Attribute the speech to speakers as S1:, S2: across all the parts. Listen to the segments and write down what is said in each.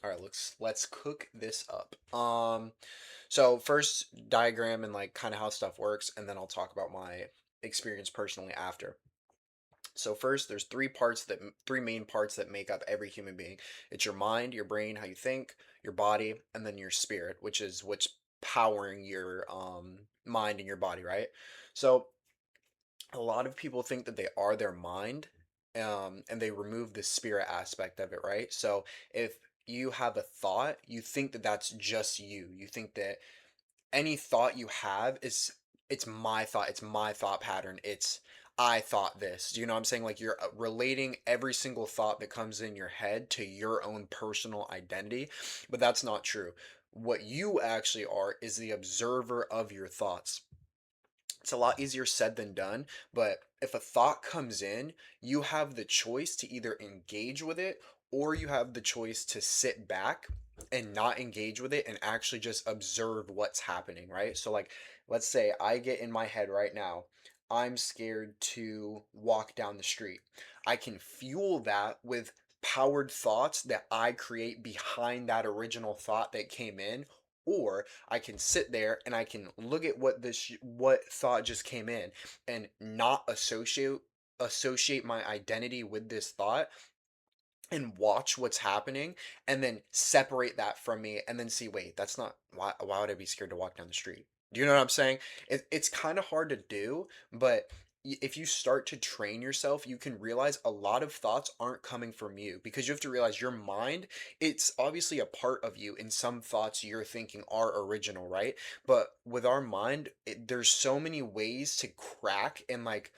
S1: All right, let's cook this up. So first diagram and like kind of how stuff works, and then I'll talk about my experience personally after. So first, there's three main parts that make up every human being. It's your mind, your brain, how you think, your body, and then your spirit, which is what's powering your mind and your body, right? So a lot of people think that they are their mind, and they remove the spirit aspect of it, right? So if you have a thought, you think that that's just you. You think that any thought you have is it's my thought, it's my thought pattern, it's I thought this. Do you know what I'm saying? Like you're relating every single thought that comes in your head to your own personal identity, but that's not true. What you actually are is the observer of your thoughts. It's a lot easier said than done, but if a thought comes in, you have the choice to either engage with it or you have the choice to sit back and not engage with it and actually just observe what's happening, right? So, like, let's say I get in my head right now, I'm scared to walk down the street. I can fuel that with powered thoughts that I create behind that original thought that came in, or I can sit there and I can look at what thought just came in and not associate my identity with this thought and watch what's happening and then separate that from me and then see, wait, that's not why would I be scared to walk down the street? Do you know what I'm saying? It's kind of hard to do, but if you start to train yourself, you can realize a lot of thoughts aren't coming from you because you have to realize your mind, it's obviously a part of you, and some thoughts you're thinking are original, right? But with our mind, there's so many ways to crack and like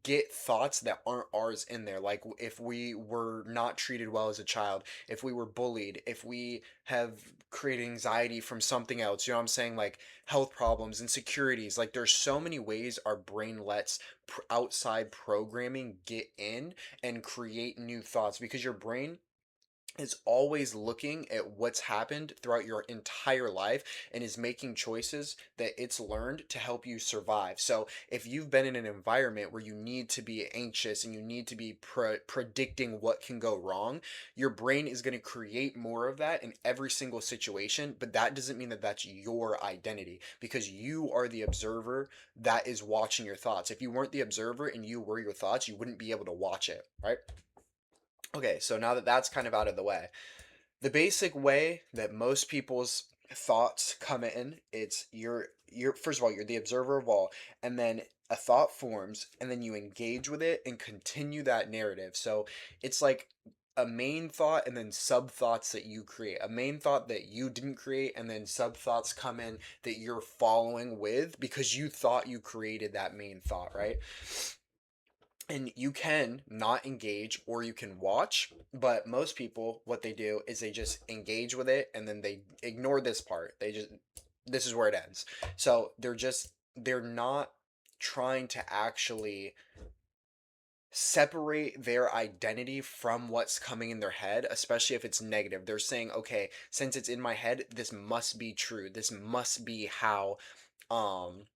S1: get thoughts that aren't ours in there. Like if we were not treated well as a child, if we were bullied, if we have created anxiety from something else, you know what I'm saying? Like health problems, insecurities. Like there's so many ways our brain lets outside programming get in and create new thoughts because your brain is always looking at what's happened throughout your entire life and is making choices that it's learned to help you survive. So, if you've been in an environment where you need to be anxious and you need to be predicting what can go wrong, your brain is going to create more of that in every single situation. But that doesn't mean that that's your identity because you are the observer that is watching your thoughts. If you weren't the observer and you were your thoughts, you wouldn't be able to watch it, right? Okay, so now that that's kind of out of the way, the basic way that most people's thoughts come in, it's you're first of all, you're the observer of all, and then a thought forms, and then you engage with it and continue that narrative. So it's like a main thought and then sub thoughts that you create. A main thought that you didn't create, and then sub thoughts come in that you're following with because you thought you created that main thought, right? And you can not engage or you can watch, but most people what they do is they just engage with it and then they ignore this part. They just this is where it ends. So they're not trying to actually separate their identity from what's coming in their head, especially if it's negative. They're saying, okay, since it's in my head, this must be true, um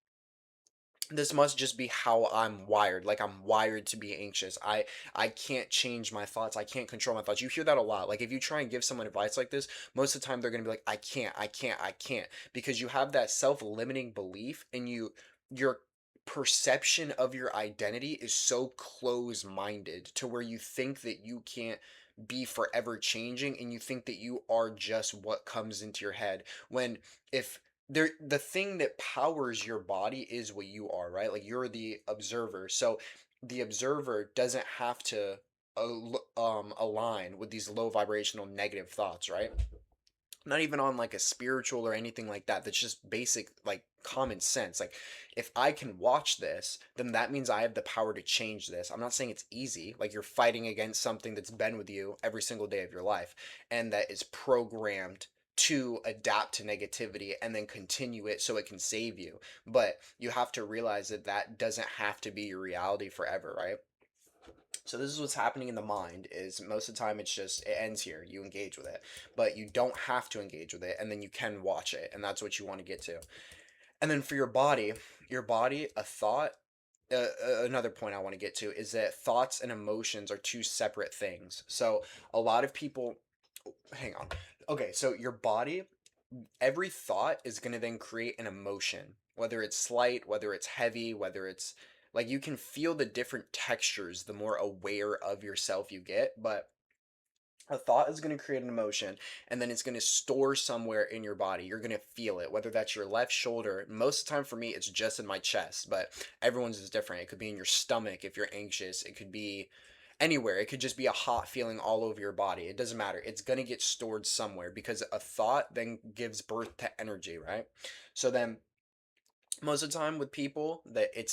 S1: this must just be how I'm wired. Like I'm wired to be anxious. I can't change my thoughts. I can't control my thoughts. You hear that a lot. Like if you try and give someone advice like this, most of the time they're going to be like I can't because you have that self-limiting belief and your perception of your identity is so close-minded to where you think that you can't be forever changing and you think that you are just what comes into your head when if the thing that powers your body is what you are, right? Like you're the observer. So the observer doesn't have to align with these low vibrational negative thoughts, right? Not even on like a spiritual or anything like that. That's just basic like common sense. Like if I can watch this, then that means I have the power to change this. I'm not saying it's easy. Like you're fighting against something that's been with you every single day of your life and that is programmed to adapt to negativity and then continue it so it can save you. But you have to realize that that doesn't have to be your reality forever, right? So this is what's happening in the mind is most of the time it's just it ends here. You engage with it, but you don't have to engage with it and then you can watch it and that's what you want to get to. And then for your body, a thought another point I want to get to is that thoughts and emotions are two separate things. So a lot of people hang on. Okay, so your body, every thought is going to then create an emotion, whether it's slight, whether it's heavy, whether it's like you can feel the different textures the more aware of yourself you get. But a thought is going to create an emotion, and then it's going to store somewhere in your body. You're going to feel it, whether that's your left shoulder. Most of the time for me, it's just in my chest, but everyone's is different. It could be in your stomach if you're anxious. It could be anywhere. It could just be a hot feeling all over your body. It doesn't matter. It's going to get stored somewhere because a thought then gives birth to energy, right? So then most of the time with people that it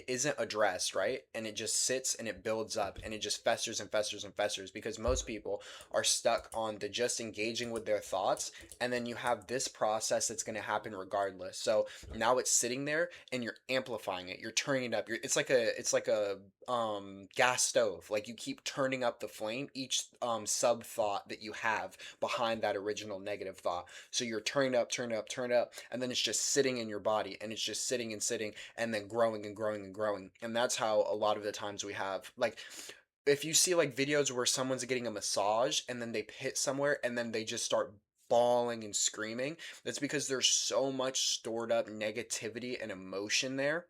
S1: isn't addressed, right, and it just sits and it builds up and it just festers and festers and festers because most people are stuck on the just engaging with their thoughts, and then you have this process that's going to happen regardless. So now it's sitting there and you're amplifying it, you're turning it up, it's like a gas stove. Like you keep turning up the flame each sub thought that you have behind that original negative thought. So you're turning up, turning up, turning up, and then it's just sitting in your body, and it's just sitting and sitting, and then growing and growing and growing. And that's how a lot of the times we have like, if you see like videos where someone's getting a massage and then they hit somewhere and then they just start bawling and screaming, that's because there's so much stored up negativity and emotion there,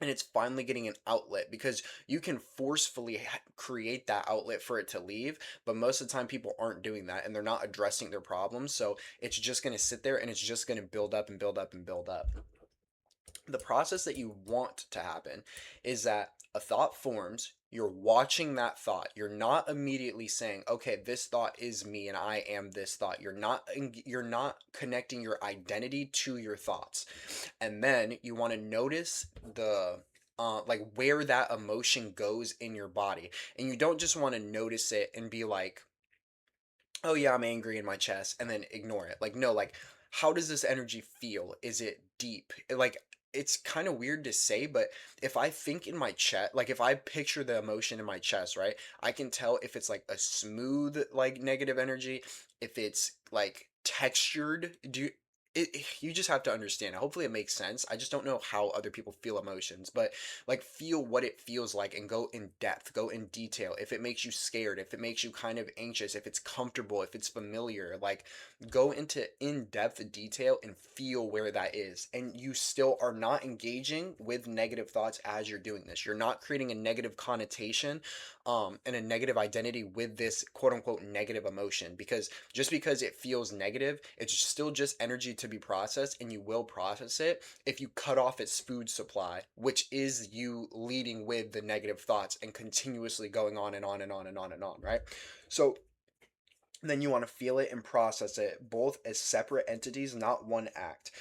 S1: and it's finally getting an outlet because you can forcefully create that outlet for it to leave, but most of the time people aren't doing that and they're not addressing their problems, so it's just going to sit there and it's just going to build up and build up and build up. The process that you want to happen is that a thought forms, you're watching that thought, you're not immediately saying, okay, this thought is me and I am this thought. You're not connecting your identity to your thoughts. And then you want to notice the like where that emotion goes in your body, and you don't just want to notice it and be like, oh yeah, I'm angry in my chest, and then ignore it. Like, no, like, how does this energy feel? Is it deep? Like, it's kind of weird to say, but if I think in my chest, like if I picture the emotion in my chest, right, I can tell if it's like a smooth, like negative energy, if it's like textured. You just have to understand. Hopefully it makes sense. I just don't know how other people feel emotions, but like feel what it feels like and go in depth, go in detail. If it makes you scared, if it makes you kind of anxious, if it's comfortable, if it's familiar, like go into in-depth detail and feel where that is. And you still are not engaging with negative thoughts as you're doing this. You're not creating a negative connotation and a negative identity with this quote unquote negative emotion, because just because it feels negative, it's still just energy to be processed, and you will process it if you cut off its food supply, which is you leading with the negative thoughts and continuously going on and on and on and on and on, right? So then you want to feel it and process it both as separate entities, not one act.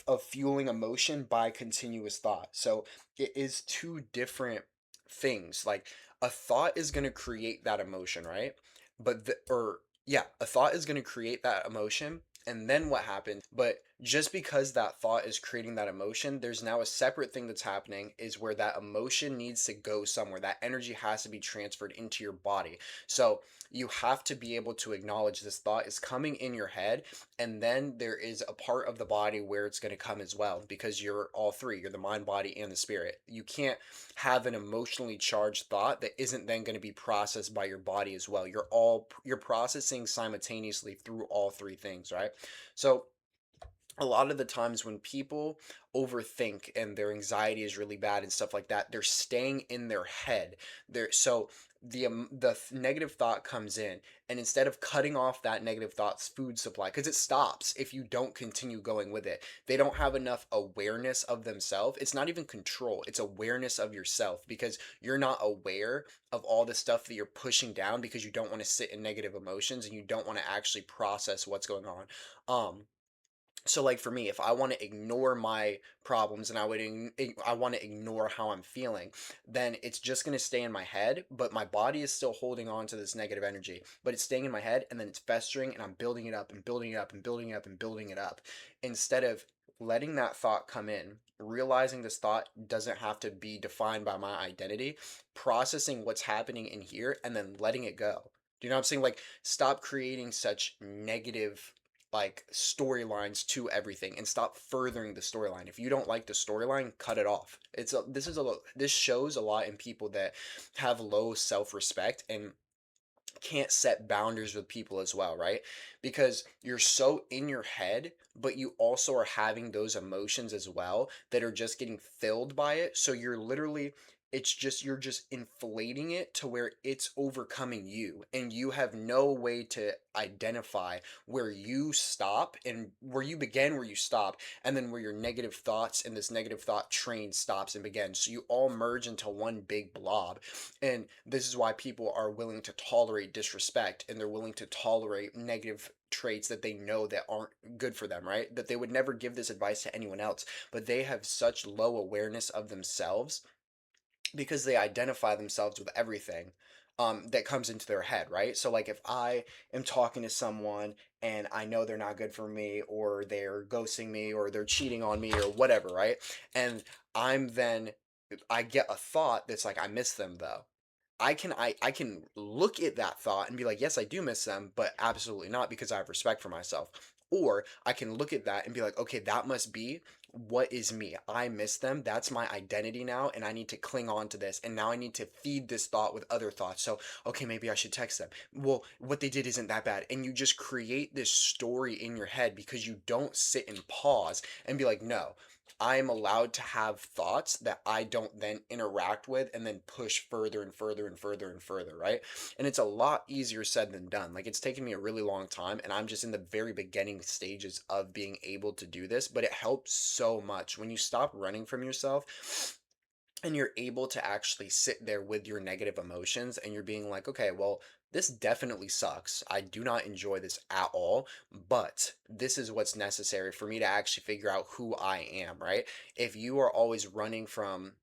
S1: Of fueling emotion by continuous thought. So it is two different things. Like a thought is going to create that emotion, right? But the or yeah, a thought is going to create that emotion. And then what happens? But just because that thought is creating that emotion, there's now a separate thing that's happening is where that emotion needs to go somewhere. That energy has to be transferred into your body. So you have to be able to acknowledge this thought is coming in your head, and then there is a part of the body where it's going to come as well, because you're all three. You're the mind, body, and the spirit. You can't have an emotionally charged thought that isn't then going to be processed by your body as well. You're processing simultaneously through all three things, right? So a lot of the times when people overthink and their anxiety is really bad and stuff like that, they're staying in their head. So negative thought comes in, and instead of cutting off that negative thought's food supply, because it stops if you don't continue going with it, they don't have enough awareness of themselves. It's not even control, it's awareness of yourself, because you're not aware of all the stuff that you're pushing down because you don't want to sit in negative emotions and you don't want to actually process what's going on. So like for me, if I want to ignore my problems and I want to ignore how I'm feeling, then it's just going to stay in my head, but my body is still holding on to this negative energy, but it's staying in my head, and then it's festering, and I'm building it up and building it up and building it up and building it up, instead of letting that thought come in, realizing this thought doesn't have to be defined by my identity, processing what's happening in here, and then letting it go. Do you know what I'm saying? Like, stop creating such negative like storylines to everything, and stop furthering the storyline. If you don't like the storyline, cut it off. This shows a lot in people that have low self-respect, and can't set boundaries with people as well, right? Because you're so in your head, but you also are having those emotions as well that are just getting filled by it. So you're literally, it's just, you're just inflating it to where it's overcoming you, and you have no way to identify where you stop and where you begin, where you stop, and then where your negative thoughts and this negative thought train stops and begins. So you all merge into one big blob. And this is why people are willing to tolerate disrespect, and they're willing to tolerate negative traits that they know that aren't good for them, right? That they would never give this advice to anyone else, but they have such low awareness of themselves because they identify themselves with everything that comes into their head, right? So, like, if I am talking to someone and I know they're not good for me, or they're ghosting me, or they're cheating on me, or whatever, right? And I'm then, I get a thought that's like, I miss them though. I can look at that thought and be like, yes, I do miss them, but absolutely not, because I have respect for myself. Or I can look at that and be like, okay, that must be what is me. I miss them. That's my identity now, and I need to cling on to this. And now I need to feed this thought with other thoughts. So, okay, maybe I should text them. Well, what they did isn't that bad. And you just create this story in your head because you don't sit and pause and be like, no, I am allowed to have thoughts that I don't then interact with and then push further and further and further and further, right? And it's a lot easier said than done. Like, it's taken me a really long time, and I'm just in the very beginning stages of being able to do this, but it helps so much when you stop running from yourself and you're able to actually sit there with your negative emotions, and you're being like, okay, well, this definitely sucks. I do not enjoy this at all, but this is what's necessary for me to actually figure out who I am, right? If you are always running from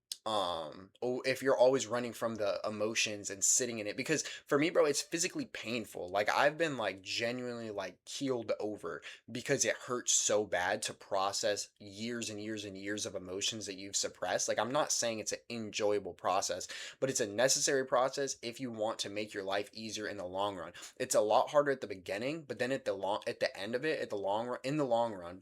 S1: if you're always running from the emotions and sitting in it, because for me, bro, it's physically painful. Like, I've been like genuinely like keeled over because it hurts so bad to process years and years and years of emotions that you've suppressed. Like, I'm not saying it's an enjoyable process, but it's a necessary process if you want to make your life easier in the long run. It's a lot harder at the beginning, but then at the end of it, at the long run, in the long run,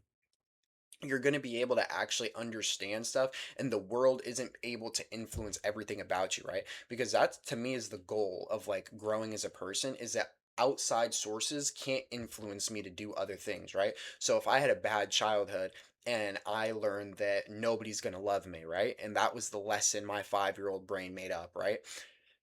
S1: you're going to be able to actually understand stuff, and the world isn't able to influence everything about you, right? Because that, to me, is the goal of like growing as a person, is that outside sources can't influence me to do other things, right? So if I had a bad childhood and I learned that nobody's going to love me, right? And that was the lesson my 5-year-old brain made up, right?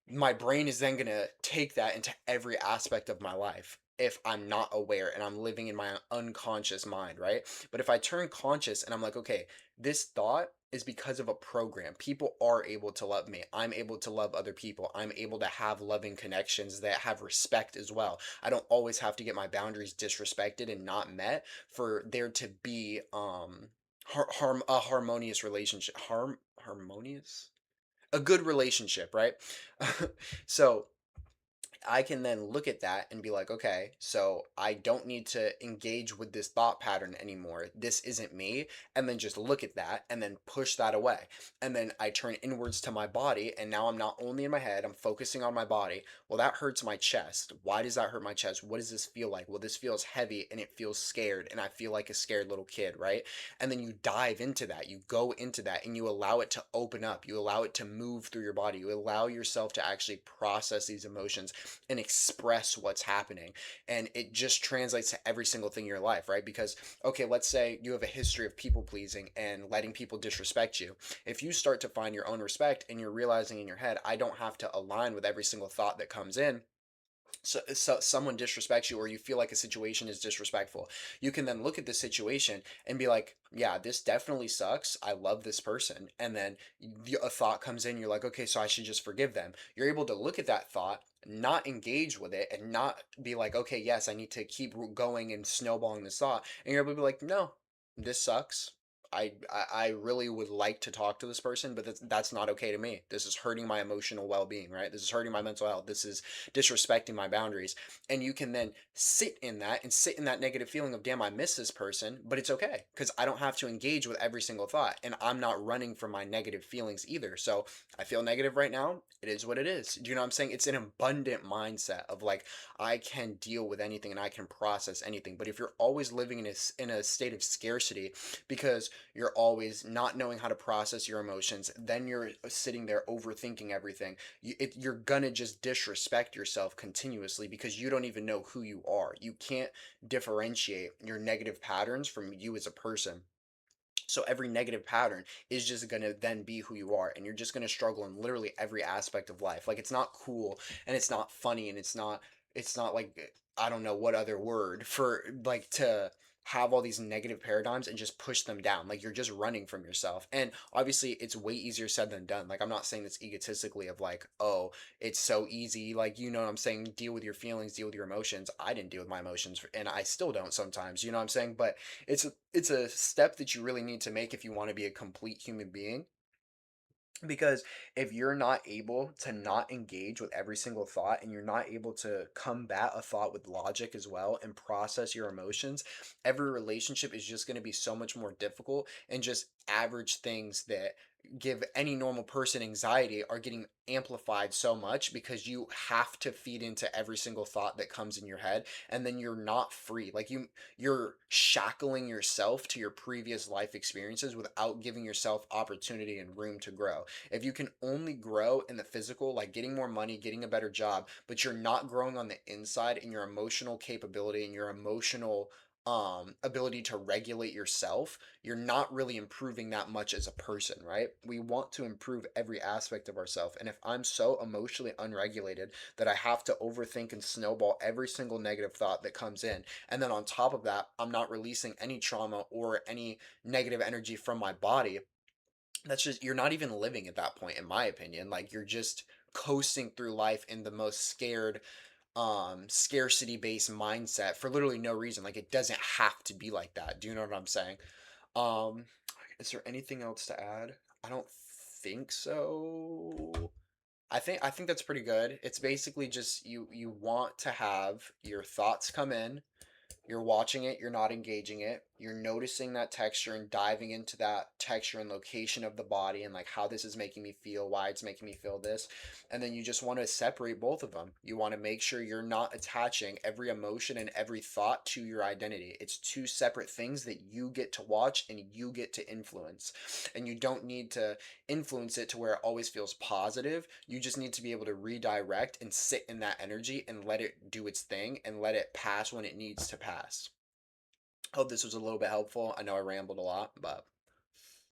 S1: My brain is then going to take that into every aspect of my life if I'm not aware and I'm living in my unconscious mind, right? But if I turn conscious and I'm like, okay, this thought is because of a program. People are able to love me. I'm able to love other people. I'm able to have loving connections that have respect as well. I don't always have to get my boundaries disrespected and not met for there to be a harmonious relationship. Harmonious? A good relationship, right? So I can then look at that and be like, okay, so I don't need to engage with this thought pattern anymore. This isn't me. And then just look at that and then push that away. And then I turn inwards to my body. And now I'm not only in my head, I'm focusing on my body. Well, that hurts my chest. Why does that hurt my chest? What does this feel like? Well, this feels heavy and it feels scared. And I feel like a scared little kid, right? And then you dive into that. You go into that and you allow it to open up. You allow it to move through your body. You allow yourself to actually process these emotions and express what's happening. And it just translates to every single thing in your life, right? Because, okay, let's say you have a history of people pleasing and letting people disrespect you. If you start to find your own respect and you're realizing in your head, I don't have to align with every single thought that comes in, so someone disrespects you or you feel like a situation is disrespectful, you can then look at the situation and be like, yeah, this definitely sucks, I love this person. And then a thought comes in, you're like, okay, so I should just forgive them. You're able to look at that thought, not engage with it, and not be like, okay, yes, I need to keep going and snowballing this thought. And you're able to be like, no, this sucks. I really would like to talk to this person, but that's not okay to me. This is hurting my emotional well-being, right? This is hurting my mental health. This is disrespecting my boundaries. And you can then sit in that and sit in that negative feeling of, damn, I miss this person, but it's okay because I don't have to engage with every single thought, and I'm not running from my negative feelings either. So I feel negative right now. It is what it is. Do you know what I'm saying? It's an abundant mindset of like, I can deal with anything and I can process anything. But if you're always living in a state of scarcity, because you're always not knowing how to process your emotions, then you're sitting there overthinking everything. You're gonna just disrespect yourself continuously because you don't even know who you are. You can't differentiate your negative patterns from you as a person. So every negative pattern is just going to then be who you are, and you're just going to struggle in literally every aspect of life. Like, it's not cool, and it's not funny, and it's not like, I don't know what other word for, like, to have all these negative paradigms and just push them down. Like, you're just running from yourself. And obviously it's way easier said than done. Like, I'm not saying this egotistically of like, oh, it's so easy, like, you know what I'm saying, deal with your feelings, deal with your emotions. I didn't deal with my emotions, and I still don't sometimes, you know what I'm saying? But it's a step that you really need to make if you want to be a complete human being, because if you're not able to not engage with every single thought, and you're not able to combat a thought with logic as well and process your emotions, every relationship is just going to be so much more difficult, and just average things that give any normal person anxiety are getting amplified so much because you have to feed into every single thought that comes in your head, and then you're not free. Like, you're shackling yourself to your previous life experiences without giving yourself opportunity and room to grow. If you can only grow in the physical, like getting more money, getting a better job, but you're not growing on the inside in your emotional capability and your emotional ability to regulate yourself, you're not really improving that much as a person, right? We want to improve every aspect of ourselves. And if I'm so emotionally unregulated that I have to overthink and snowball every single negative thought that comes in, and then on top of that, I'm not releasing any trauma or any negative energy from my body, that's just, you're not even living at that point, in my opinion. Like, you're just coasting through life in the most scared, scarcity based mindset for literally no reason. Like, it doesn't have to be like that. Do you know what I'm saying? um is there anything else to add? I don't think so. I think that's pretty good. It's basically just, you want to have your thoughts come in, you're watching it, you're not engaging it. You're noticing that texture and diving into that texture and location of the body, and like how this is making me feel, why it's making me feel this. And then you just want to separate both of them. You want to make sure you're not attaching every emotion and every thought to your identity. It's two separate things that you get to watch and you get to influence. And you don't need to influence it to where it always feels positive. You just need to be able to redirect and sit in that energy and let it do its thing and let it pass when it needs to pass. Hope this was a little bit helpful. I know I rambled a lot, but